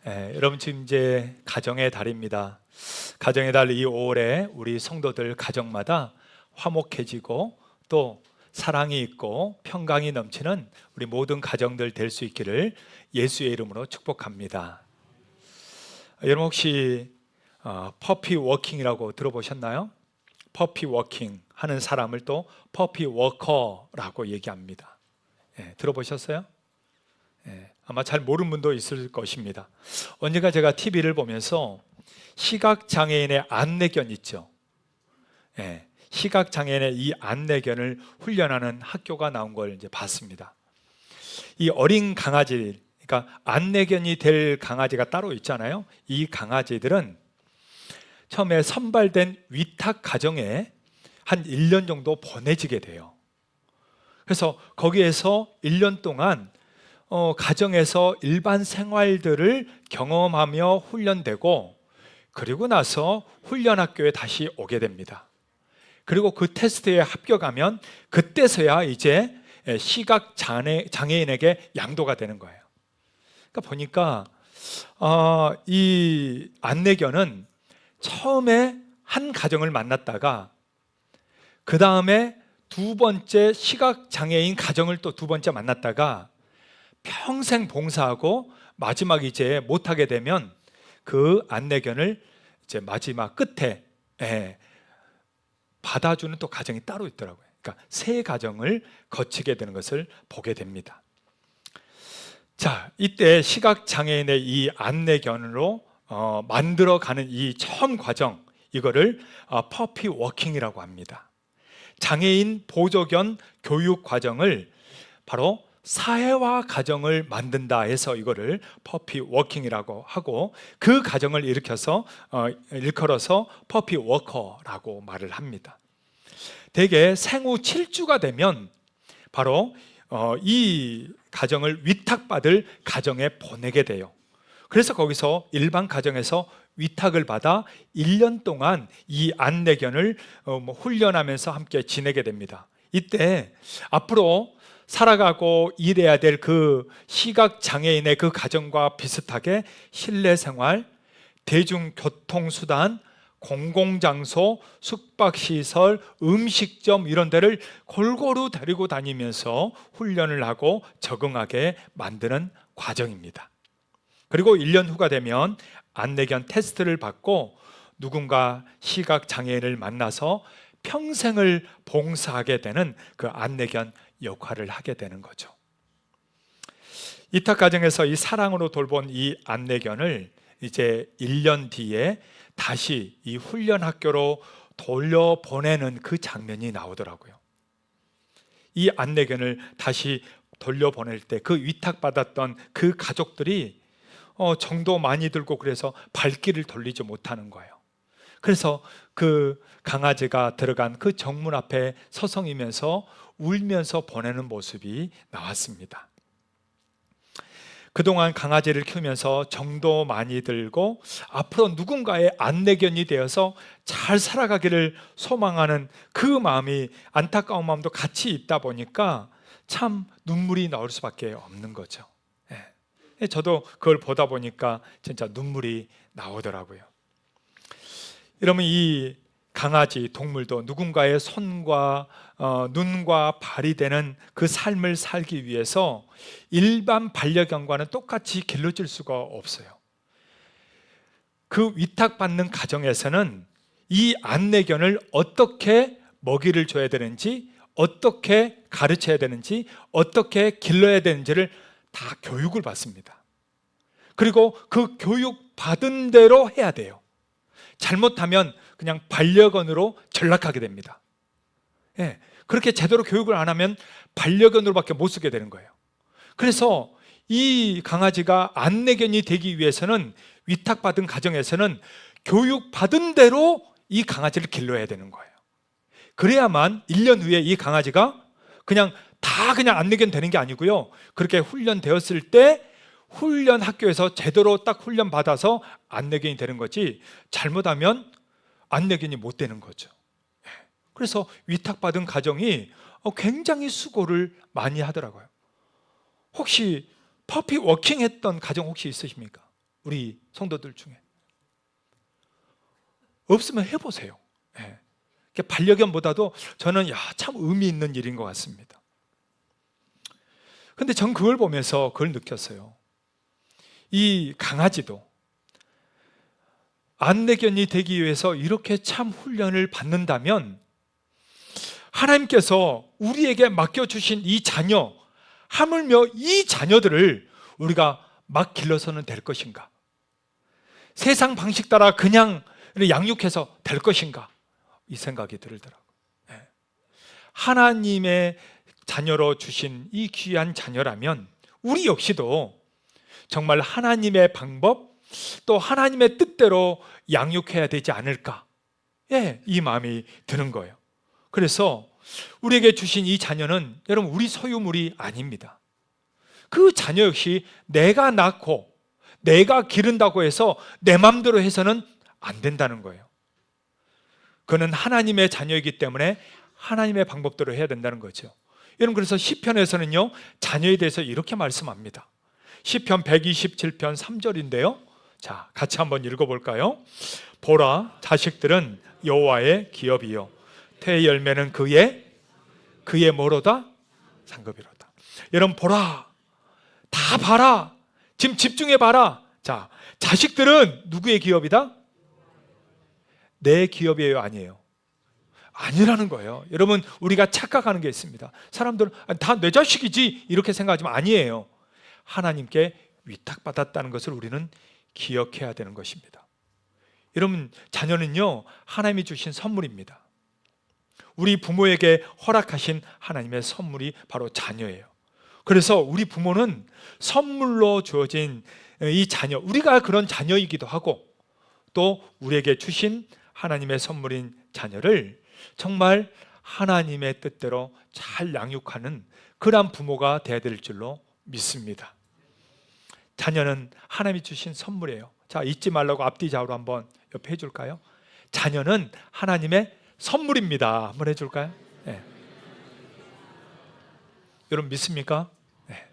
여러분 지금 이제 가정의 달입니다. 가정의 달 이 5월에 우리 성도들 가정마다 화목해지고 또 사랑이 있고 평강이 넘치는 우리 모든 가정들 될 수 있기를 예수의 이름으로 축복합니다. 여러분 혹시 퍼피 워킹이라고 들어보셨나요? 퍼피 워킹 하는 사람을 또 퍼피 워커라고 얘기합니다. 들어보셨어요? 아마 잘 모르는 분도 있을 것입니다. 언젠가 제가 TV를 보면서 시각장애인의 안내견 있죠. 시각장애인의 이 안내견을 훈련하는 학교가 나온 걸 이제 봤습니다. 이 어린 강아지, 그러니까 안내견이 될 강아지가 따로 있잖아요. 이 강아지들은 처음에 선발된 위탁 가정에 한 1년 정도 보내지게 돼요. 그래서 거기에서 1년 동안 가정에서 일반 생활들을 경험하며 훈련되고, 그리고 나서 훈련학교에 다시 오게 됩니다. 그리고 그 테스트에 합격하면 그때서야 이제 시각장애인에게 양도가 되는 거예요. 그러니까 보니까 이 안내견은 처음에 한 가정을 만났다가 그 다음에 두 번째 시각장애인 가정을 또 두 번째 만났다가 평생 봉사하고 마지막 이제 못하게 되면 그 안내견을 이제 마지막 끝에 받아주는 또 가정이 따로 있더라고요. 그러니까 세 가정을 거치게 되는 것을 보게 됩니다. 자, 이때 시각장애인의 이 안내견으로 만들어가는 이 처음 과정, 이거를 퍼피 워킹이라고 합니다. 장애인 보조견 교육 과정을 바로 사회화 가정을 만든다 해서 이거를 퍼피 워킹이라고 하고, 그 가정을 일컬어서 퍼피 워커라고 말을 합니다. 대개 생후 7주가 되면 바로 이 가정을 위탁받을 가정에 보내게 돼요. 그래서 거기서 일반 가정에서 위탁을 받아 1년 동안 이 안내견을 훈련하면서 함께 지내게 됩니다. 이때 앞으로 살아가고 일해야 될 그 시각장애인의 그 가정과 비슷하게 실내생활, 대중교통수단, 공공장소, 숙박시설, 음식점 이런 데를 골고루 데리고 다니면서 훈련을 하고 적응하게 만드는 과정입니다. 그리고 1년 후가 되면 안내견 테스트를 받고 누군가 시각장애인을 만나서 평생을 봉사하게 되는 그 안내견 역할을 하게 되는 거죠. 이탁 가정에서 이 사랑으로 돌본 이 안내견을 이제 1년 뒤에 다시 이 훈련 학교로 돌려보내는 그 장면이 나오더라고요. 이 안내견을 다시 돌려보낼 때 그 위탁받았던 그 가족들이 정도 많이 들고 그래서 발길을 돌리지 못하는 거예요. 그래서 그 강아지가 들어간 그 정문 앞에 서성이면서 울면서 보내는 모습이 나왔습니다. 그동안 강아지를 키우면서 정도 많이 들고 앞으로 누군가의 안내견이 되어서 잘 살아가기를 소망하는 그 마음이, 안타까운 마음도 같이 있다 보니까 참 눈물이 나올 수밖에 없는 거죠. 저도 그걸 보다 보니까 진짜 눈물이 나오더라고요. 여러분, 이 강아지, 동물도 누군가의 손과 눈과 발이 되는 그 삶을 살기 위해서 일반 반려견과는 똑같이 길러질 수가 없어요. 그 위탁받는 가정에서는 이 안내견을 어떻게 먹이를 줘야 되는지, 어떻게 가르쳐야 되는지, 어떻게 길러야 되는지를 다 교육을 받습니다. 그리고 그 교육 받은 대로 해야 돼요. 잘못하면 그냥 반려견으로 전락하게 됩니다. 그렇게 제대로 교육을 안 하면 반려견으로밖에 못 쓰게 되는 거예요. 그래서 이 강아지가 안내견이 되기 위해서는 위탁받은 가정에서는 교육받은 대로 이 강아지를 길러야 되는 거예요. 그래야만 1년 후에 이 강아지가 그냥 안내견 되는 게 아니고요, 그렇게 훈련되었을 때 훈련 학교에서 제대로 딱 훈련 받아서 안내견이 되는 거지, 잘못하면 안내견이 못 되는 거죠. 그래서 위탁받은 가정이 굉장히 수고를 많이 하더라고요. 혹시 퍼피 워킹 했던 가정 혹시 있으십니까? 우리 성도들 중에. 없으면 해보세요. 예. 반려견보다도 저는 참 의미 있는 일인 것 같습니다. 근데 전 그걸 보면서 그걸 느꼈어요. 이 강아지도 안내견이 되기 위해서 이렇게 참 훈련을 받는다면 하나님께서 우리에게 맡겨주신 이 자녀, 하물며 이 자녀들을 우리가 막 길러서는 될 것인가? 세상 방식 따라 그냥 양육해서 될 것인가? 이 생각이 들더라고요. 하나님의 자녀로 주신 이 귀한 자녀라면 우리 역시도 정말 하나님의 방법 또 하나님의 뜻대로 양육해야 되지 않을까? 이 마음이 드는 거예요. 그래서 우리에게 주신 이 자녀는 여러분 우리 소유물이 아닙니다. 그 자녀 역시 내가 낳고 내가 기른다고 해서 내 마음대로 해서는 안 된다는 거예요. 그는 하나님의 자녀이기 때문에 하나님의 방법대로 해야 된다는 거죠. 여러분 그래서 시편에서는요 자녀에 대해서 이렇게 말씀합니다. 시편 127편 3절인데요. 자, 같이 한번 읽어볼까요? 보라, 자식들은 여호와의 기업이요 태의 열매는 그의 뭐로다? 상급이로다. 여러분 보라, 다 봐라, 지금 집중해 봐라. 자, 자식들은 누구의 기업이다? 내 기업이에요, 아니에요? 아니라는 거예요. 여러분 우리가 착각하는 게 있습니다. 사람들은 다 내 자식이지 이렇게 생각하지만 아니에요. 하나님께 위탁받았다는 것을 우리는 기억해야 되는 것입니다. 여러분 자녀는요 하나님이 주신 선물입니다. 우리 부모에게 허락하신 하나님의 선물이 바로 자녀예요. 그래서 우리 부모는 선물로 주어진 이 자녀, 우리가 그런 자녀이기도 하고 또 우리에게 주신 하나님의 선물인 자녀를 정말 하나님의 뜻대로 잘 양육하는 그런 부모가 되어야 될 줄로 믿습니다. 자녀는 하나님이 주신 선물이에요. 자, 잊지 말라고 앞뒤 좌우로 한번 옆에 해줄까요? 자녀는 하나님의 선물입니다. 한번 해줄까요? 네. 여러분 믿습니까? 네.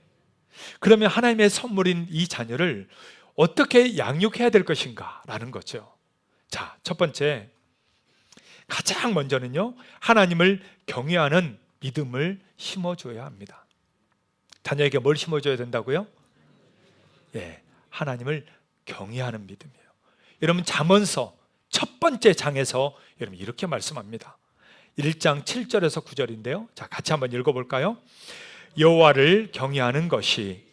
그러면 하나님의 선물인 이 자녀를 어떻게 양육해야 될 것인가 라는 거죠. 자, 첫 번째 가장 먼저는요 하나님을 경외하는 믿음을 심어줘야 합니다. 자녀에게 뭘 심어줘야 된다고요? 하나님을 경외하는 믿음이에요. 여러분 잠언서 첫 번째 장에서 여러분 이렇게 말씀합니다. 1장 7절에서 9절인데요. 자, 같이 한번 읽어볼까요? 여호와를 경외하는 것이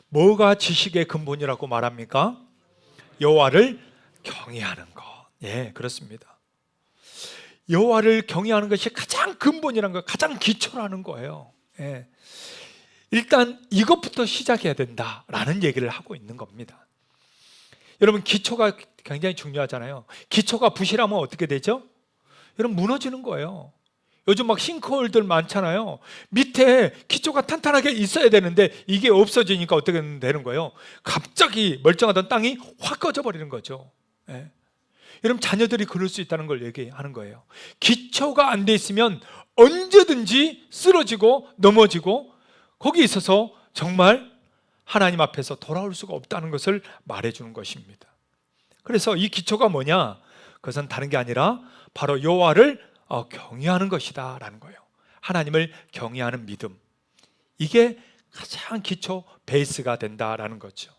뭐가 지식의 근본이라고 말합니까? 여호와를 경외하는 것. 그렇습니다. 여호와를 경외하는 것이 가장 근본이라는 거, 가장 기초라는 거예요. 일단 이것부터 시작해야 된다라는 얘기를 하고 있는 겁니다. 여러분 기초가 굉장히 중요하잖아요. 기초가 부실하면 어떻게 되죠? 여러분 무너지는 거예요. 요즘 막 싱크홀들 많잖아요. 밑에 기초가 탄탄하게 있어야 되는데 이게 없어지니까 어떻게 되는 거예요? 갑자기 멀쩡하던 땅이 확 꺼져버리는 거죠. 여러분 자녀들이 그럴 수 있다는 걸 얘기하는 거예요. 기초가 안 돼 있으면 언제든지 쓰러지고 넘어지고 거기에 있어서 정말 하나님 앞에서 돌아올 수가 없다는 것을 말해주는 것입니다. 그래서 이 기초가 뭐냐? 그것은 다른 게 아니라 바로 여호와를 경외하는 것이다 라는 거예요. 하나님을 경외하는 믿음, 이게 가장 기초 베이스가 된다라는 거죠.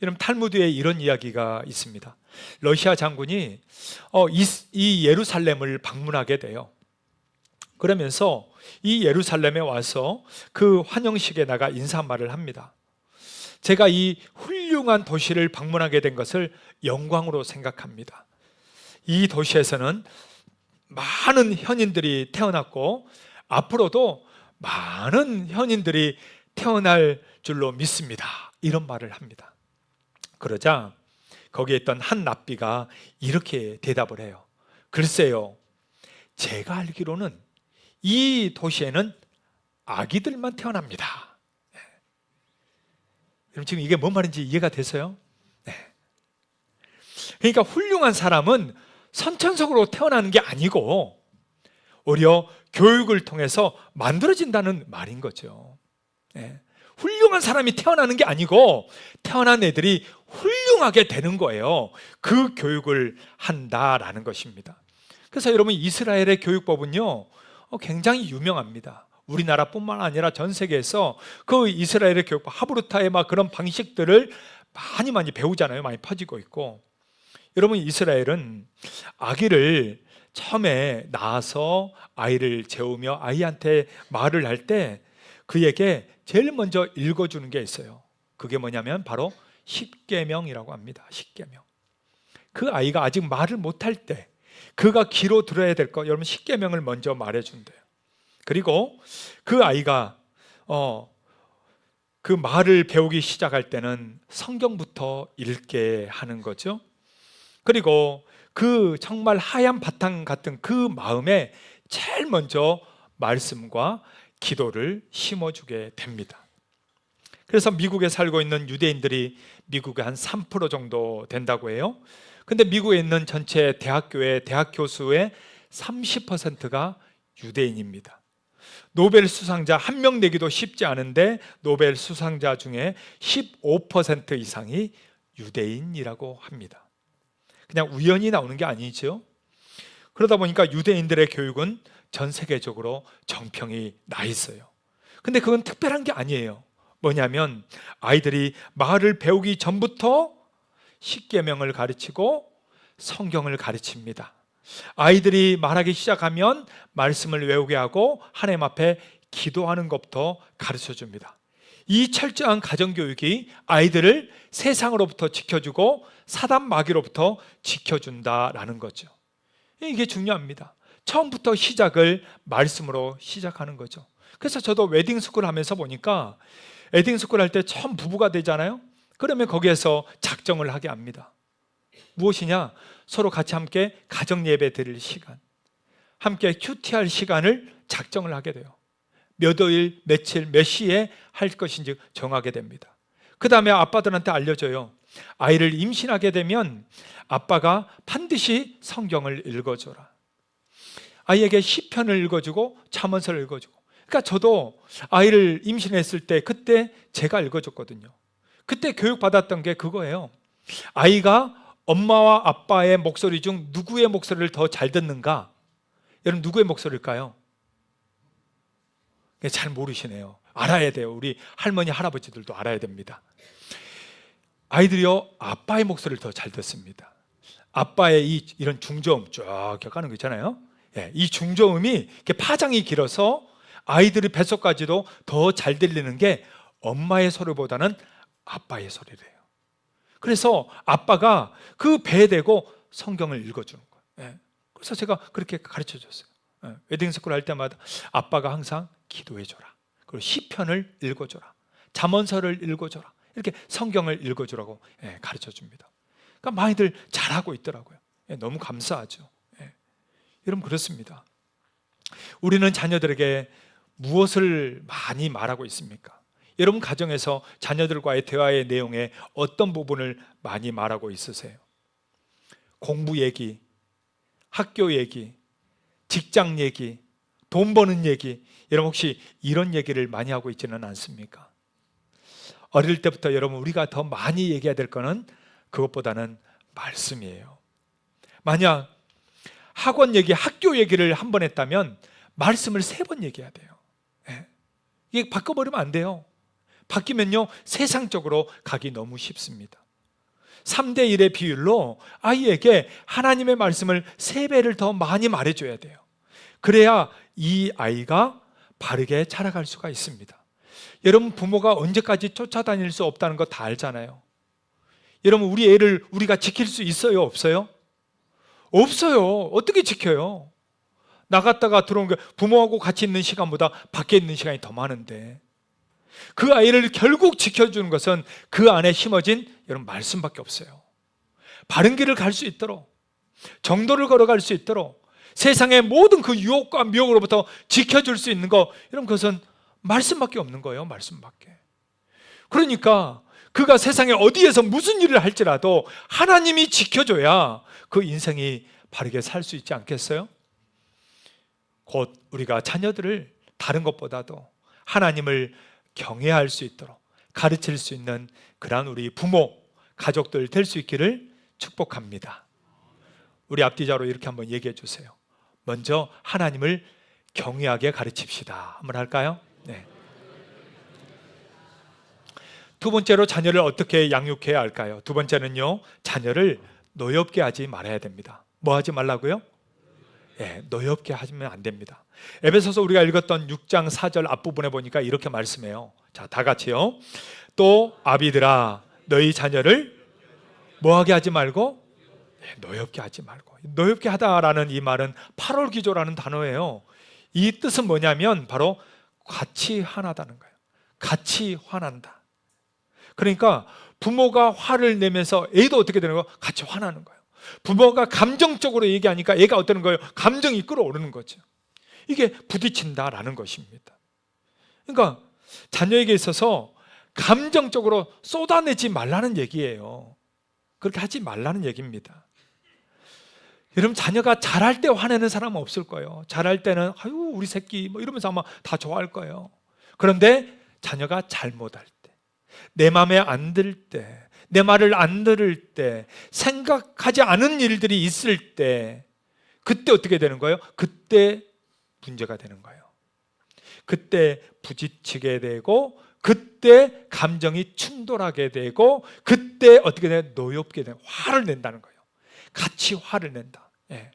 여러분 탈무드에 이런 이야기가 있습니다. 러시아 장군이 이 예루살렘을 방문하게 돼요. 그러면서 이 예루살렘에 와서 그 환영식에 나가 인사말을 합니다. 제가 이 훌륭한 도시를 방문하게 된 것을 영광으로 생각합니다. 이 도시에서는 많은 현인들이 태어났고 앞으로도 많은 현인들이 태어날 줄로 믿습니다. 이런 말을 합니다. 그러자 거기에 있던 한 랍비가 이렇게 대답을 해요. 글쎄요, 제가 알기로는 이 도시에는 아기들만 태어납니다. 여러분 지금 이게 뭔 말인지 이해가 되세요? 네. 그러니까 훌륭한 사람은 선천적으로 태어나는 게 아니고 오히려 교육을 통해서 만들어진다는 말인 거죠. 네. 훌륭한 사람이 태어나는 게 아니고 태어난 애들이 훌륭하게 되는 거예요. 그 교육을 한다라는 것입니다. 그래서 여러분 이스라엘의 교육법은요 굉장히 유명합니다. 우리나라뿐만 아니라 전 세계에서 그 이스라엘의 교육법 하브루타의 막 그런 방식들을 많이 배우잖아요. 많이 퍼지고 있고, 여러분 이스라엘은 아기를 처음에 낳아서 아이를 재우며 아이한테 말을 할 때 그에게 제일 먼저 읽어주는 게 있어요. 그게 뭐냐면 바로 십계명이라고 합니다. 십계명. 그 아이가 아직 말을 못할 때 그가 귀로 들어야 될 거, 여러분 십계명을 먼저 말해준대요. 그리고 그 아이가 그 말을 배우기 시작할 때는 성경부터 읽게 하는 거죠. 그리고 그 정말 하얀 바탕 같은 그 마음에 제일 먼저 말씀과 기도를 심어주게 됩니다. 그래서 미국에 살고 있는 유대인들이 미국의 한 3% 정도 된다고 해요. 근데 미국에 있는 전체 대학교의 대학 교수의 30%가 유대인입니다. 노벨 수상자 한 명 내기도 쉽지 않은데 노벨 수상자 중에 15% 이상이 유대인이라고 합니다. 그냥 우연히 나오는 게 아니죠. 그러다 보니까 유대인들의 교육은 전 세계적으로 정평이 나 있어요. 근데 그건 특별한 게 아니에요. 뭐냐면 아이들이 말을 배우기 전부터 십계명을 가르치고 성경을 가르칩니다. 아이들이 말하기 시작하면 말씀을 외우게 하고 하나님 앞에 기도하는 것부터 가르쳐 줍니다. 이 철저한 가정교육이 아이들을 세상으로부터 지켜주고 사단 마귀로부터 지켜준다라는 거죠. 이게 중요합니다. 처음부터 시작을 말씀으로 시작하는 거죠. 그래서 저도 웨딩스쿨 하면서 보니까 웨딩스쿨 할 때 처음 부부가 되잖아요. 그러면 거기에서 작정을 하게 합니다. 무엇이냐? 서로 같이 함께 가정 예배 드릴 시간, 함께 큐티할 시간을 작정을 하게 돼요. 몇 월, 며칠, 몇 시에 할 것인지 정하게 됩니다. 그 다음에 아빠들한테 알려줘요. 아이를 임신하게 되면 아빠가 반드시 성경을 읽어줘라. 아이에게 시편을 읽어주고 잠언서를 읽어주고. 그러니까 저도 아이를 임신했을 때 그때 제가 읽어줬거든요. 그때 교육받았던 게 그거예요. 아이가 엄마와 아빠의 목소리 중 누구의 목소리를 더 잘 듣는가? 여러분 누구의 목소리일까요? 잘 모르시네요. 알아야 돼요. 우리 할머니 할아버지들도 알아야 됩니다. 아이들이요 아빠의 목소리를 더 잘 듣습니다. 아빠의 이런 중저음 쭉 가는 거 있잖아요. 이 중저음이 이렇게 파장이 길어서 아이들의 뱃속까지도 더 잘 들리는 게 엄마의 소리보다는 아빠의 소리래요. 그래서 아빠가 그 배에 대고 성경을 읽어주는 거예요. 그래서 제가 그렇게 가르쳐줬어요. 웨딩스쿨 할 때마다 아빠가 항상 기도해줘라. 그리고 시편을 읽어줘라. 잠언서를 읽어줘라. 이렇게 성경을 읽어주라고 가르쳐줍니다. 그러니까 많이들 잘하고 있더라고요. 너무 감사하죠. 여러분 그렇습니다. 우리는 자녀들에게 무엇을 많이 말하고 있습니까? 여러분 가정에서 자녀들과의 대화의 내용에 어떤 부분을 많이 말하고 있으세요? 공부 얘기, 학교 얘기, 직장 얘기, 돈 버는 얘기, 여러분 혹시 이런 얘기를 많이 하고 있지는 않습니까? 어릴 때부터 여러분 우리가 더 많이 얘기해야 될 거는 그것보다는 말씀이에요. 만약 학원 얘기, 학교 얘기를 한 번 했다면 말씀을 3번 얘기해야 돼요. 이게 바꿔버리면 안 돼요. 바뀌면요 세상적으로 가기 너무 쉽습니다. 3대1의 비율로 아이에게 하나님의 말씀을 3배를 더 많이 말해줘야 돼요. 그래야 이 아이가 바르게 자라갈 수가 있습니다. 여러분 부모가 언제까지 쫓아다닐 수 없다는 거 다 알잖아요. 여러분 우리 애를 우리가 지킬 수 있어요? 없어요? 없어요. 어떻게 지켜요? 나갔다가 들어온 게 부모하고 같이 있는 시간보다 밖에 있는 시간이 더 많은데 그 아이를 결국 지켜주는 것은 그 안에 심어진 여러분 말씀밖에 없어요. 바른 길을 갈 수 있도록, 정도를 걸어갈 수 있도록, 세상의 모든 그 유혹과 미혹으로부터 지켜줄 수 있는 거, 여러분 그것은 말씀밖에 없는 거예요. 말씀밖에. 그러니까 그가 세상에 어디에서 무슨 일을 할지라도 하나님이 지켜줘야 그 인생이 바르게 살 수 있지 않겠어요? 곧 우리가 자녀들을 다른 것보다도 하나님을 경외할 수 있도록 가르칠 수 있는 그러한 우리 부모, 가족들 될 수 있기를 축복합니다. 우리 앞뒤자로 이렇게 한번 얘기해 주세요. 먼저 하나님을 경외하게 가르칩시다. 한번 할까요? 네. 두 번째로 자녀를 어떻게 양육해야 할까요? 두 번째는요, 자녀를 노엽게 하지 말아야 됩니다. 뭐 하지 말라고요? 네, 노엽게 하시면 안 됩니다. 에베소서 우리가 읽었던 6장 4절 앞부분에 보니까 이렇게 말씀해요. 자, 다 같이요. 또 아비들아 너희 자녀를 뭐하게 하지 말고? 네, 노엽게 하지 말고. 노엽게 하다라는 이 말은 8월 기조라는 단어예요. 이 뜻은 뭐냐면 바로 같이 화나다는 거예요. 같이 화난다. 그러니까 부모가 화를 내면서 애도 어떻게 되는 거예요? 같이 화나는 거예요. 부모가 감정적으로 얘기하니까 애가 어떠는 거예요? 감정이 끌어오르는 거죠. 이게 부딪힌다라는 것입니다. 그러니까 자녀에게 있어서 감정적으로 쏟아내지 말라는 얘기예요. 그렇게 하지 말라는 얘기입니다. 여러분, 자녀가 잘할 때 화내는 사람은 없을 거예요. 잘할 때는 아유 우리 새끼 뭐 이러면서 아마 다 좋아할 거예요. 그런데 자녀가 잘못할 때, 내 마음에 안 들 때, 내 말을 안 들을 때, 생각하지 않은 일들이 있을 때, 그때 어떻게 되는 거예요? 그때 문제가 되는 거예요. 그때 부딪히게 되고, 그때 감정이 충돌하게 되고, 그때 어떻게 돼요? 노엽게 돼요. 화를 낸다는 거예요. 같이 화를 낸다. 예.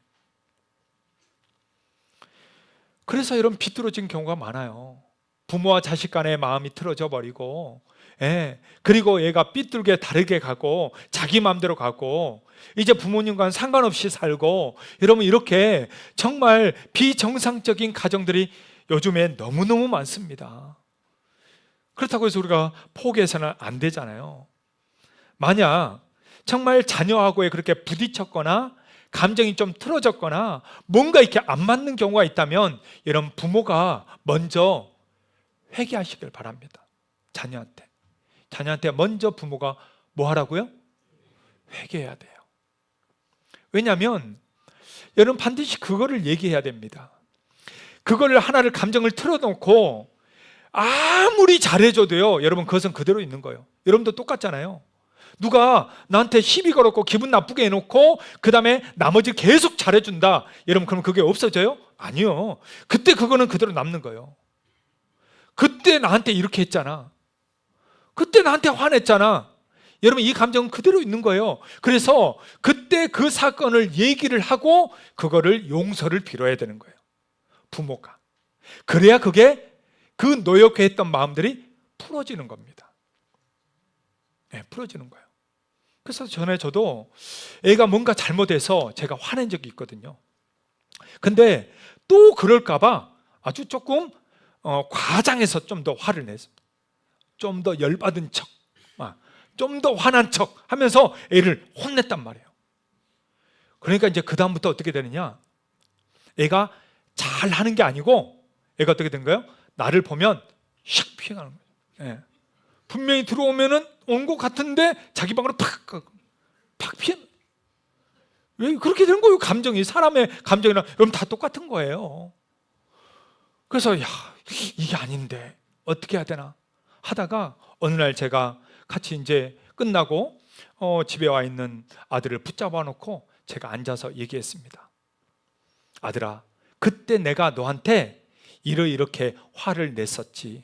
그래서 이런 비뚤어진 경우가 많아요. 부모와 자식 간의 마음이 틀어져 버리고, 예. 그리고 얘가 삐뚤게 다르게 가고 자기 마음대로 가고 이제 부모님과는 상관없이 살고, 여러분 이렇게 정말 비정상적인 가정들이 요즘에 너무너무 많습니다. 그렇다고 해서 우리가 포기해서는 안 되잖아요. 만약 정말 자녀하고의 그렇게 부딪혔거나 감정이 좀 틀어졌거나 뭔가 이렇게 안 맞는 경우가 있다면 이런 부모가 먼저 회개하시길 바랍니다. 자녀한테 먼저 부모가 뭐 하라고요? 회개해야 돼요. 왜냐하면 여러분 반드시 그거를 얘기해야 됩니다. 그거를 하나를 감정을 틀어놓고 아무리 잘해줘도요, 여러분 그것은 그대로 있는 거예요. 여러분도 똑같잖아요. 누가 나한테 시비 걸었고 기분 나쁘게 해놓고 그 다음에 나머지 계속 잘해준다, 여러분 그럼 그게 없어져요? 아니요. 그때 그거는 그대로 남는 거예요. 그때 나한테 이렇게 했잖아, 그때 나한테 화냈잖아, 여러분 이 감정은 그대로 있는 거예요. 그래서 그때 그 사건을 얘기를 하고 그거를 용서를 빌어야 되는 거예요, 부모가. 그래야 그게 그 노엽게 했던 마음들이 풀어지는 겁니다. 네, 풀어지는 거예요. 그래서 전에 저도 애가 뭔가 잘못해서 제가 화낸 적이 있거든요. 근데 또 그럴까봐 아주 조금 과장해서 좀 더 화를 내서 좀 더 열받은 척, 좀 더 화난 척 하면서 애를 혼냈단 말이에요. 그러니까 이제 그 다음부터 어떻게 되느냐, 애가 잘하는 게 아니고 애가 어떻게 된 거예요? 나를 보면 샥 피해가는 거예요. 예. 분명히 들어오면은 온 것 같은데 자기 방으로 팍 피해. 왜 그렇게 되는 거예요? 감정이, 사람의 감정이랑 여러분 다 똑같은 거예요. 그래서 야, 이게 아닌데 어떻게 해야 되나 하다가 어느 날 제가 같이 이제 끝나고 집에 와 있는 아들을 붙잡아 놓고 제가 앉아서 얘기했습니다. 아들아, 그때 내가 너한테 이렇게 화를 냈었지.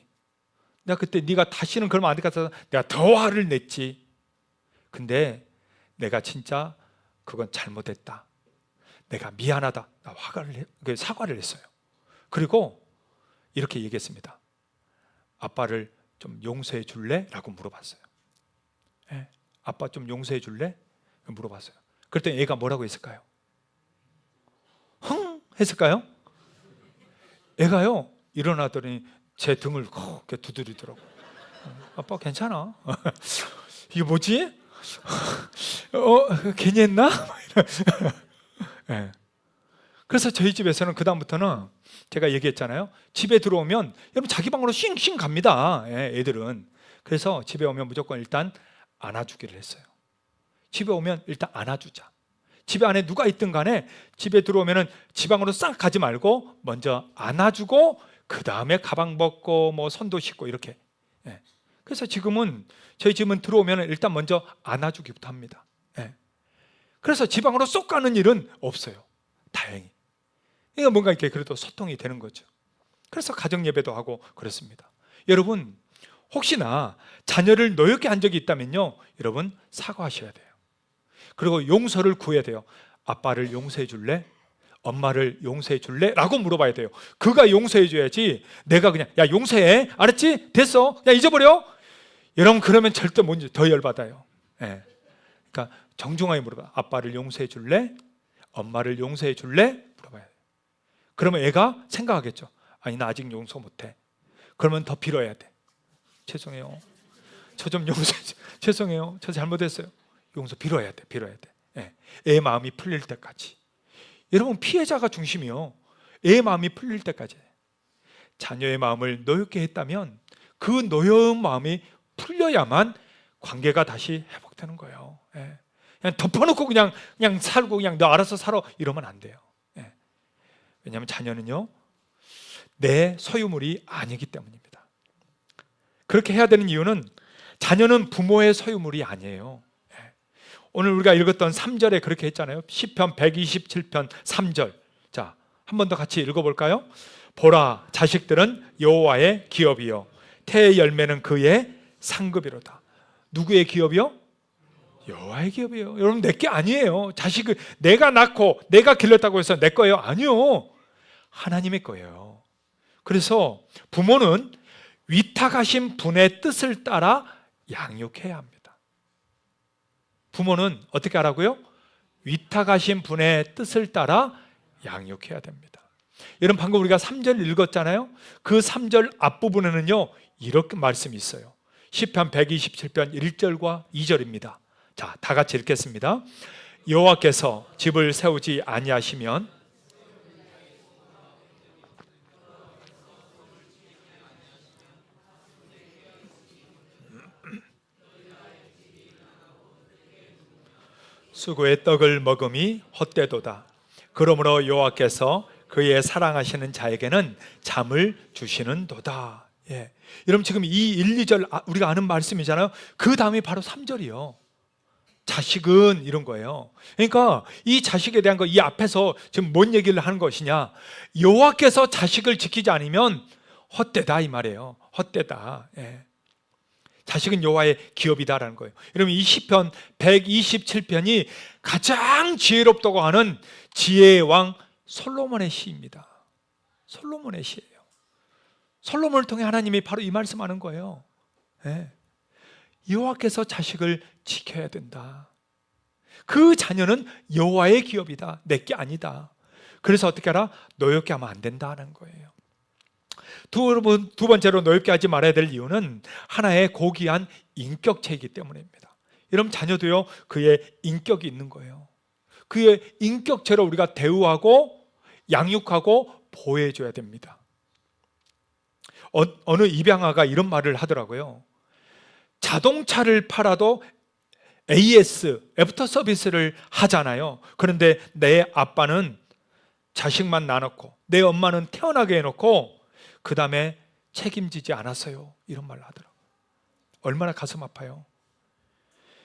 내가 그때 네가 다시는 그러면 안 될 것 같아서 내가 더 화를 냈지. 근데 내가 진짜 그건 잘못했다, 내가 미안하다, 나 사과를 했어요. 그리고 이렇게 얘기했습니다. 아빠를 좀 용서해 줄래? 라고 물어봤어요. 네, 아빠 좀 용서해 줄래? 물어봤어요. 그랬더니 애가 뭐라고 했을까요? 흥 했을까요? 애가요 일어나더니 제 등을 이렇게 두드리더라고요. 아빠 괜찮아? 이게 뭐지? 괜히 했나? 네. 그래서 저희 집에서는 그 다음부터는 제가 얘기했잖아요. 집에 들어오면 여러분 자기 방으로 싱싱 갑니다. 애들은. 그래서 집에 오면 무조건 일단 안아주기를 했어요. 집에 오면 일단 안아주자. 집에 안에 누가 있든 간에 집에 들어오면은 지방으로 싹 가지 말고 먼저 안아주고 그 다음에 가방 벗고 뭐 손도 씻고 이렇게. 예. 그래서 지금은 저희 집은 들어오면 일단 먼저 안아주기부터 합니다. 예. 그래서 지방으로 쏙 가는 일은 없어요. 다행히. 이거 뭔가 이렇게 그래도 소통이 되는 거죠. 그래서 가정 예배도 하고 그렇습니다. 여러분 혹시나 자녀를 노엽게 한 적이 있다면요, 여러분 사과하셔야 돼요. 그리고 용서를 구해야 돼요. 아빠를 용서해 줄래? 엄마를 용서해 줄래? 라고 물어봐야 돼요. 그가 용서해 줘야지 내가 그냥 야 용서해 알았지? 됐어 야 잊어버려. 여러분 그러면 절대 못 더 열받아요. 예. 그러니까 정중하게 물어봐. 아빠를 용서해 줄래? 엄마를 용서해 줄래? 물어봐야 돼요. 그러면 애가 생각하겠죠. 아니 나 아직 용서 못해. 그러면 더 빌어야 돼. 죄송해요. 저 좀 용서해. 죄송해요. 저 잘못했어요. 용서 빌어야 돼. 빌어야 돼. 예. 애 마음이 풀릴 때까지. 여러분 피해자가 중심이요. 애 마음이 풀릴 때까지. 자녀의 마음을 노엽게 했다면 그 노여운 마음이 풀려야만 관계가 다시 회복되는 거예요. 예. 그냥 덮어놓고 그냥 살고 그냥 너 알아서 살아 이러면 안 돼요. 예. 왜냐하면 자녀는요 내 소유물이 아니기 때문입니다. 그렇게 해야 되는 이유는 자녀는 부모의 소유물이 아니에요. 오늘 우리가 읽었던 3절에 그렇게 했잖아요. 시편 127편 3절. 자, 한 번 더 같이 읽어볼까요? 보라, 자식들은 여호와의 기업이요 태의 열매는 그의 상급이로다. 누구의 기업이요? 여호와의 기업이에요. 여러분 내 게 아니에요. 자식을 내가 낳고 내가 길렀다고 해서 내 거예요? 아니요. 하나님의 거예요. 그래서 부모는 위탁하신 분의 뜻을 따라 양육해야 합니다. 부모는 어떻게 하라고요? 위탁하신 분의 뜻을 따라 양육해야 됩니다. 여러분 방금 우리가 3절 읽었잖아요. 그 3절 앞부분에는요 이렇게 말씀이 있어요. 시편 127편 1절과 2절입니다. 자, 다 같이 읽겠습니다. 여호와께서 집을 세우지 아니하시면 수고의 떡을 먹음이 헛되도다. 그러므로 여호와께서 그의 사랑하시는 자에게는 잠을 주시는도다. 예. 여러분 지금 이 1, 2절 우리가 아는 말씀이잖아요. 그 다음이 바로 3절이요. 자식은 이런 거예요. 그러니까 이 자식에 대한 거 이 앞에서 지금 뭔 얘기를 하는 것이냐? 여호와께서 자식을 지키지 않으면 헛되다 이 말이에요. 헛되다. 예. 자식은 여호와의 기업이다라는 거예요. 여러분 이 시편 127편이 가장 지혜롭다고 하는 지혜의 왕 솔로몬의 시입니다. 솔로몬의 시예요. 솔로몬을 통해 하나님이 바로 이 말씀하는 거예요. 네. 여호와께서 자식을 지켜야 된다. 그 자녀는 여호와의 기업이다. 내 게 아니다. 그래서 어떻게 하라? 노엽게 하면 안 된다는 거예요. 두 번째로 노엽게 하지 말아야 될 이유는 하나의 고귀한 인격체이기 때문입니다. 여러분 자녀도요 그의 인격이 있는 거예요. 그의 인격체로 우리가 대우하고 양육하고 보호해줘야 됩니다. 어느 입양아가 이런 말을 하더라고요. 자동차를 팔아도 AS, 애프터 서비스를 하잖아요. 그런데 내 아빠는 자식만 낳아놓고 내 엄마는 태어나게 해놓고 그 다음에 책임지지 않았어요. 이런 말을 하더라고요. 얼마나 가슴 아파요.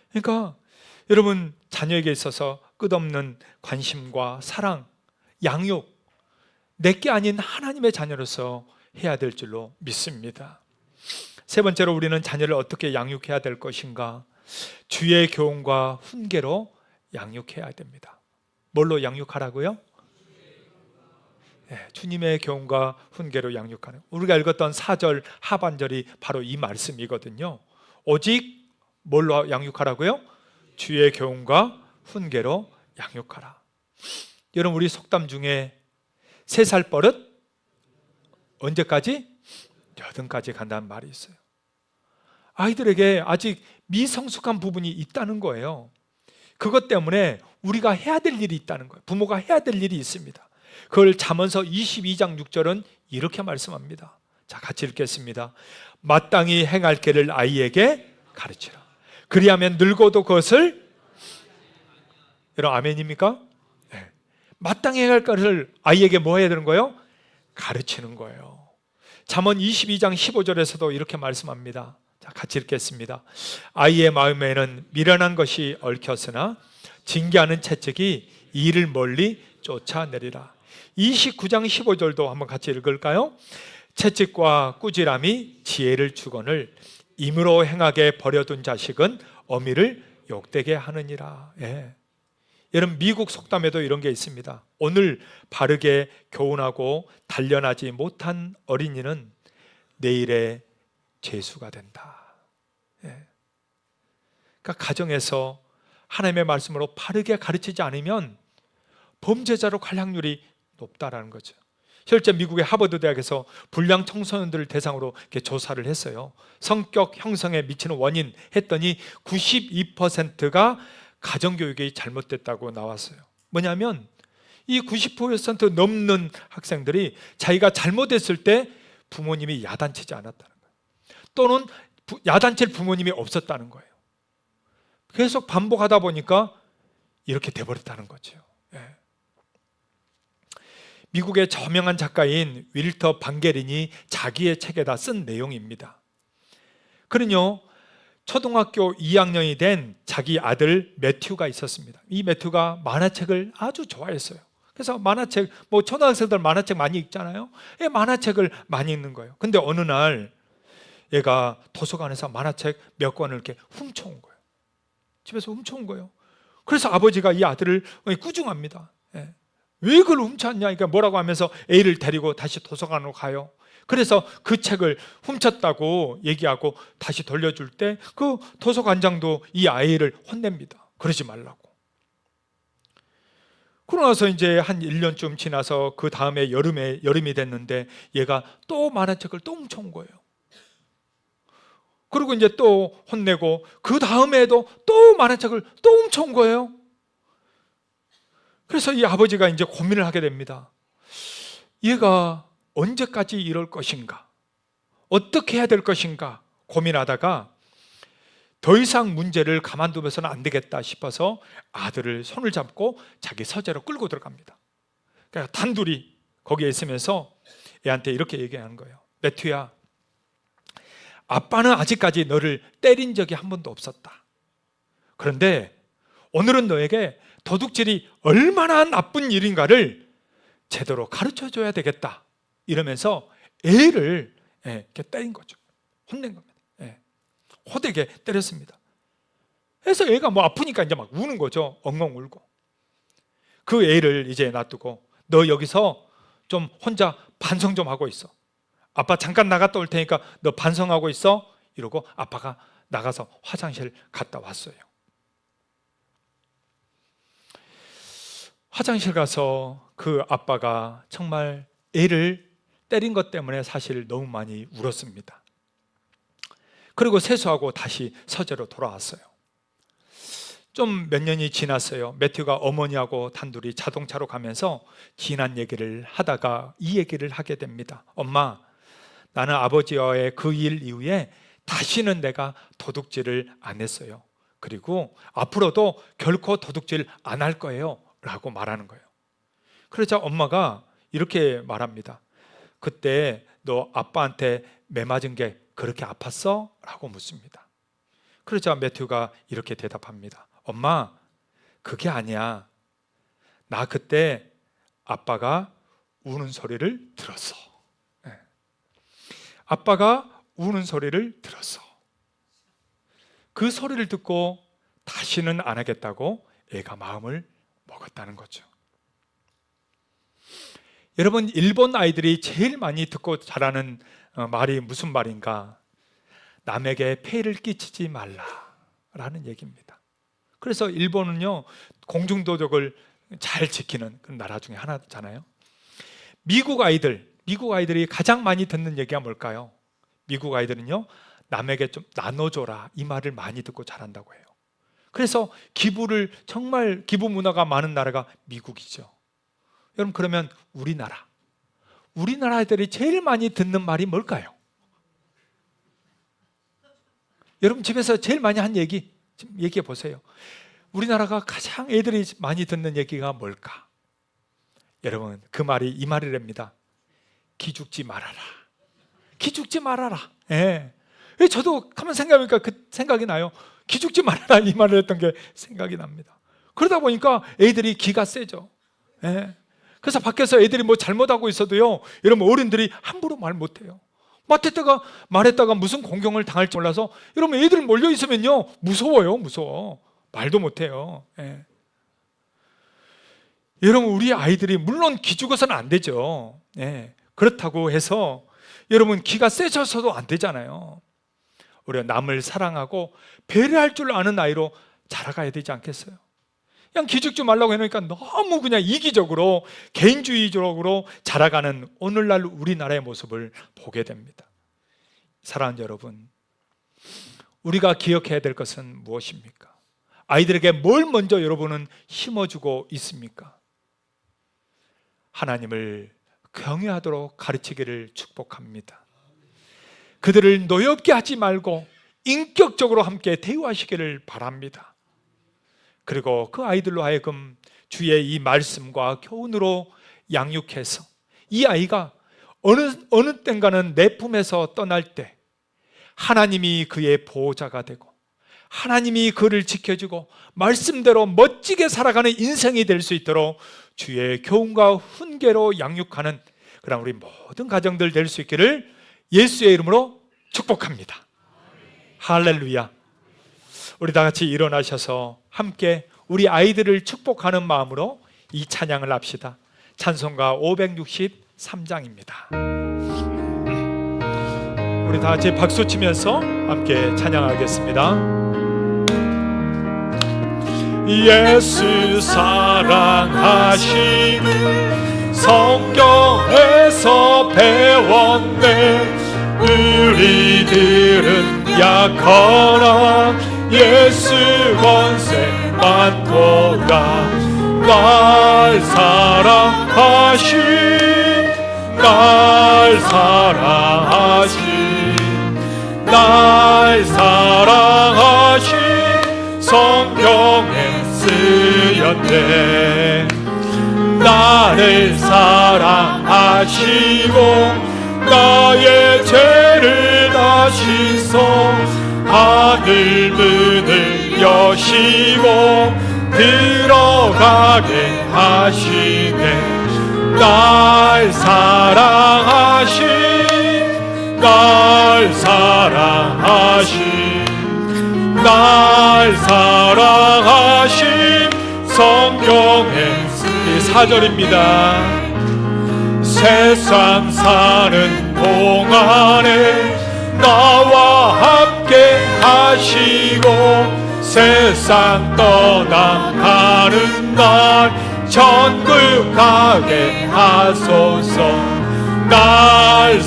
그러니까 여러분 자녀에게 있어서 끝없는 관심과 사랑, 양육 내게 아닌 하나님의 자녀로서 해야 될 줄로 믿습니다. 세 번째로 우리는 자녀를 어떻게 양육해야 될 것인가? 주의 교훈과 훈계로 양육해야 됩니다. 뭘로 양육하라고요? 네, 주님의 교훈과 훈계로 양육하는. 우리가 읽었던 4절 하반절이 바로 이 말씀이거든요. 오직 뭘로 양육하라고요? 주의 교훈과 훈계로 양육하라. 여러분 우리 속담 중에 3살 버릇 언제까지? 여든까지 간다는 말이 있어요. 아이들에게 아직 미성숙한 부분이 있다는 거예요. 그것 때문에 우리가 해야 될 일이 있다는 거예요. 부모가 해야 될 일이 있습니다. 그걸 잠언서 22장 6절은 이렇게 말씀합니다. 자, 같이 읽겠습니다. 마땅히 행할 길을 아이에게 가르치라. 그리하면 늙어도 그것을, 여러분 아멘입니까? 네. 마땅히 행할 길을 아이에게 뭐 해야 되는 거예요? 가르치는 거예요. 잠언 22장 15절에서도 이렇게 말씀합니다. 자, 같이 읽겠습니다. 아이의 마음에는 미련한 것이 얽혔으나 징계하는 채찍이 이를 멀리 쫓아내리라. 29장 15절도 한번 같이 읽을까요? 채찍과 꾸지람이 지혜를 주거늘 임으로 행하게 버려둔 자식은 어미를 욕되게 하느니라. 예. 여러분 미국 속담에도 이런 게 있습니다. 오늘 바르게 교훈하고 단련하지 못한 어린이는 내일의 죄수가 된다. 예. 그러니까 가정에서 하나님의 말씀으로 바르게 가르치지 않으면 범죄자로 갈 확률이 높다라는 거죠. 실제 미국의 하버드 대학에서 불량 청소년들을 대상으로 이렇게 조사를 했어요. 성격 형성에 미치는 원인 했더니 92%가 가정교육이 잘못됐다고 나왔어요. 뭐냐면 이 90% 넘는 학생들이 자기가 잘못했을 때 부모님이 야단치지 않았다는 거예요. 또는 야단칠 부모님이 없었다는 거예요. 계속 반복하다 보니까 이렇게 돼버렸다는 거죠. 예. 미국의 저명한 작가인 윌터 방게린이 자기의 책에다 쓴 내용입니다. 그는요 초등학교 2학년이 된 자기 아들 매튜가 있었습니다. 이 매튜가 만화책을 아주 좋아했어요. 그래서 만화책, 뭐 초등학생들 만화책 많이 읽잖아요. 만화책을 많이 읽는 거예요. 근데 어느 날 얘가 도서관에서 만화책 몇 권을 이렇게 훔쳐온 거예요. 집에서 훔쳐온 거예요. 그래서 아버지가 이 아들을 꾸중합니다. 예. 왜 그걸 훔쳤냐? 그러니까 뭐라고 하면서 애를 데리고 다시 도서관으로 가요. 그래서 그 책을 훔쳤다고 얘기하고 다시 돌려줄 때 그 도서관장도 이 아이를 혼냅니다. 그러지 말라고. 그러고 나서 이제 한 1년쯤 지나서 그 다음에 여름이 됐는데 얘가 또 만화책을 또 훔쳐온 거예요. 그리고 이제 또 혼내고 그 다음에도 또 만화책을 또 훔쳐온 거예요. 그래서 이 아버지가 이제 고민을 하게 됩니다. 얘가 언제까지 이럴 것인가? 어떻게 해야 될 것인가? 고민하다가 더 이상 문제를 가만두면서는 안 되겠다 싶어서 아들을 손을 잡고 자기 서재로 끌고 들어갑니다. 그러니까 단둘이 거기에 있으면서 애한테 이렇게 얘기하는 거예요. 매튜야, 아빠는 아직까지 너를 때린 적이 한 번도 없었다. 그런데 오늘은 너에게 도둑질이 얼마나 나쁜 일인가를 제대로 가르쳐줘야 되겠다. 이러면서 애를 이렇게 때린 거죠. 혼낸 겁니다. 호되게 때렸습니다. 그래서 애가 뭐 아프니까 이제 막 우는 거죠. 엉엉 울고. 그 애를 이제 놔두고 너 여기서 좀 혼자 반성 좀 하고 있어. 아빠 잠깐 나갔다 올 테니까 너 반성하고 있어. 이러고 아빠가 나가서 화장실 갔다 왔어요. 화장실 가서 그 아빠가 정말 애를 때린 것 때문에 사실 너무 많이 울었습니다. 그리고 세수하고 다시 서재로 돌아왔어요. 좀 몇 년이 지났어요. 매튜가 어머니하고 단둘이 자동차로 가면서 지난 얘기를 하다가 이 얘기를 하게 됩니다. 엄마, 나는 아버지와의 그 일 이후에 다시는 내가 도둑질을 안 했어요. 그리고 앞으로도 결코 도둑질 안 할 거예요 라고 말하는 거예요. 그러자 엄마가 이렇게 말합니다. 그때 너 아빠한테 매 맞은 게 그렇게 아팠어? 라고 묻습니다. 그러자 매튜가 이렇게 대답합니다. 엄마, 그게 아니야. 나 그때 아빠가 우는 소리를 들었어. 아빠가 우는 소리를 들었어. 그 소리를 듣고 다시는 안 하겠다고 애가 마음을 먹었다는 거죠. 여러분, 일본 아이들이 제일 많이 듣고 자라는 말이 무슨 말인가? 남에게 폐해를 끼치지 말라라는 얘기입니다. 그래서 일본은요, 공중도덕을 잘 지키는 그런 나라 중에 하나잖아요. 미국 아이들이 가장 많이 듣는 얘기가 뭘까요? 미국 아이들은요, 남에게 좀 나눠줘라 이 말을 많이 듣고 자란다고 해요. 그래서 기부를 정말 기부 문화가 많은 나라가 미국이죠. 여러분, 그러면 우리나라 애들이 제일 많이 듣는 말이 뭘까요? 여러분 집에서 제일 많이 한 얘기 좀 얘기해 보세요. 우리나라가 가장 애들이 많이 듣는 얘기가 뭘까? 여러분 그 말이 이 말이랍니다. 기죽지 말아라. 기죽지 말아라. 예. 저도 가만 생각해보니까 그 생각이 나요. 기죽지 말아라 이 말을 했던 게 생각이 납니다. 그러다 보니까 애들이 기가 세죠. 예. 그래서 밖에서 애들이 뭐 잘못하고 있어도요, 여러분 어른들이 함부로 말 못해요. 말했다가 무슨 공경을 당할지 몰라서 여러분 애들 몰려 있으면요 무서워요. 무서워. 말도 못해요. 예. 여러분 우리 아이들이 물론 기죽어서는 안 되죠. 예. 그렇다고 해서 여러분 기가 세져서도 안 되잖아요. 우리가 남을 사랑하고 배려할 줄 아는 아이로 자라가야 되지 않겠어요? 그냥 기죽지 말라고 해놓으니까 너무 그냥 이기적으로 개인주의적으로 자라가는 오늘날 우리나라의 모습을 보게 됩니다. 사랑하는 여러분, 우리가 기억해야 될 것은 무엇입니까? 아이들에게 뭘 먼저 여러분은 심어주고 있습니까? 하나님을 경외하도록 가르치기를 축복합니다. 그들을 노엽게 하지 말고 인격적으로 함께 대화하시기를 바랍니다. 그리고 그 아이들로 하여금 주의 이 말씀과 교훈으로 양육해서 이 아이가 어느 땐가는 내 품에서 떠날 때 하나님이 그의 보호자가 되고 하나님이 그를 지켜주고 말씀대로 멋지게 살아가는 인생이 될 수 있도록 주의 교훈과 훈계로 양육하는 그런 우리 모든 가정들 될 수 있기를 예수의 이름으로 축복합니다. 할렐루야. 우리 다 같이 일어나셔서 함께 우리 아이들을 축복하는 마음으로 이 찬양을 합시다. 찬송가 563장입니다. 우리 다 같이 박수 치면서 함께 찬양하겠습니다. 예수 사랑하시는 성경에서 배웠네. 우리들은 약하나 예수 권세 많도다. 날 사랑하신 날 사랑하신 성경에 쓰였네. 나를 사랑하시고 나의 죄를 다시소 하늘 문을 여시고 들어가게 하시네. 날 사랑하신 성경의 4절입니다. 세상 사는 동안에 나와 함께 하시고 세상 떠나가는 날 천국 가게 하소서. 날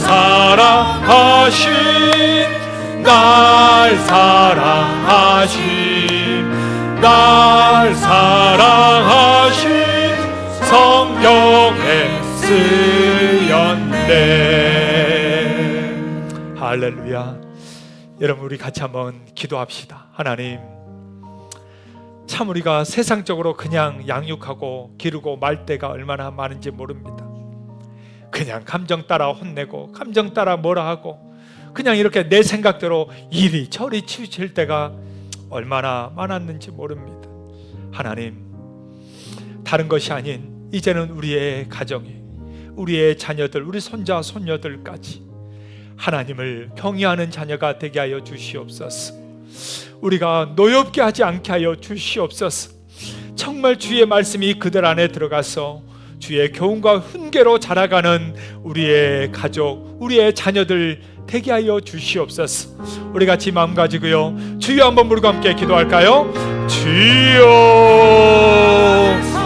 사랑하신 성경에 쓰였네. 할렐루야. 여러분 우리 같이 한번 기도합시다. 하나님, 참 우리가 세상적으로 그냥 양육하고 기르고 말 때가 얼마나 많은지 모릅니다. 그냥 감정 따라 혼내고 감정 따라 뭐라 하고 그냥 이렇게 내 생각대로 이리저리 치우칠 때가 얼마나 많았는지 모릅니다. 하나님, 다른 것이 아닌 이제는 우리의 가정이, 우리의 자녀들, 우리 손자 손녀들까지 하나님을 경외하는 자녀가 되게 하여 주시옵소서. 우리가 노엽게 하지 않게 하여 주시옵소서. 정말 주의 말씀이 그들 안에 들어가서 주의 교훈과 훈계로 자라가는 우리의 가족, 우리의 자녀들 되게 하여 주시옵소서. 우리 같이 마음 가지고요, 주여 한번 부르고 함께 기도할까요? 주여.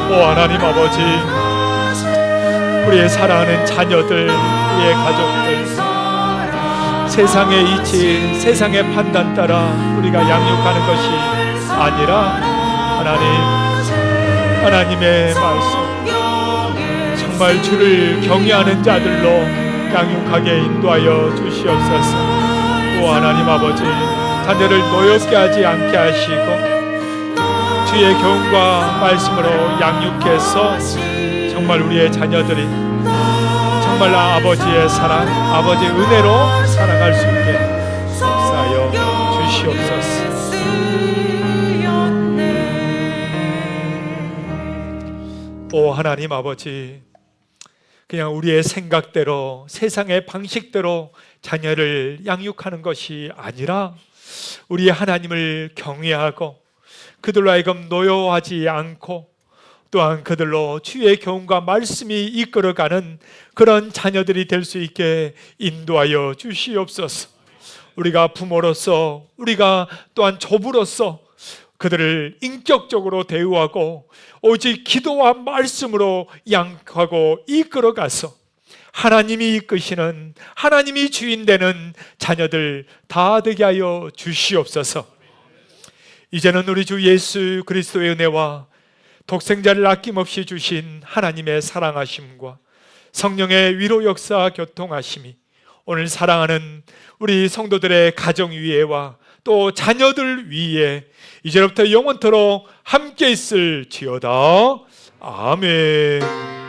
오 하나님 아버지, 우리의 사랑하는 자녀들, 우리의 가족들, 세상의 이치, 세상의 판단 따라 우리가 양육하는 것이 아니라 하나님의 말씀, 정말 주를 경외하는 자들로 양육하게 인도하여 주시옵소서. 오 하나님 아버지, 자녀를 노엽게 하지 않게 하시고 주의 교훈과 말씀으로 양육해서 정말 우리의 자녀들이 정말 아버지의 사랑, 아버지의 은혜로 살아갈 수 있게 역사하여 주시옵소서. 오 하나님 아버지, 그냥 우리의 생각대로 세상의 방식대로 자녀를 양육하는 것이 아니라 우리 하나님을 경외하고 그들로 하여금 노여워하지 않고 또한 그들로 주의 교훈과 말씀이 이끌어가는 그런 자녀들이 될 수 있게 인도하여 주시옵소서. 우리가 부모로서, 우리가 또한 조부로서 그들을 인격적으로 대우하고 오직 기도와 말씀으로 양육하고 이끌어가서 하나님이 이끄시는, 하나님이 주인 되는 자녀들 다 되게 하여 주시옵소서. 이제는 우리 주 예수 그리스도의 은혜와 독생자를 아낌없이 주신 하나님의 사랑하심과 성령의 위로 역사 교통하심이 오늘 사랑하는 우리 성도들의 가정 위에와 또 자녀들 위에 이제부터 영원토록 함께 있을지어다. 아멘.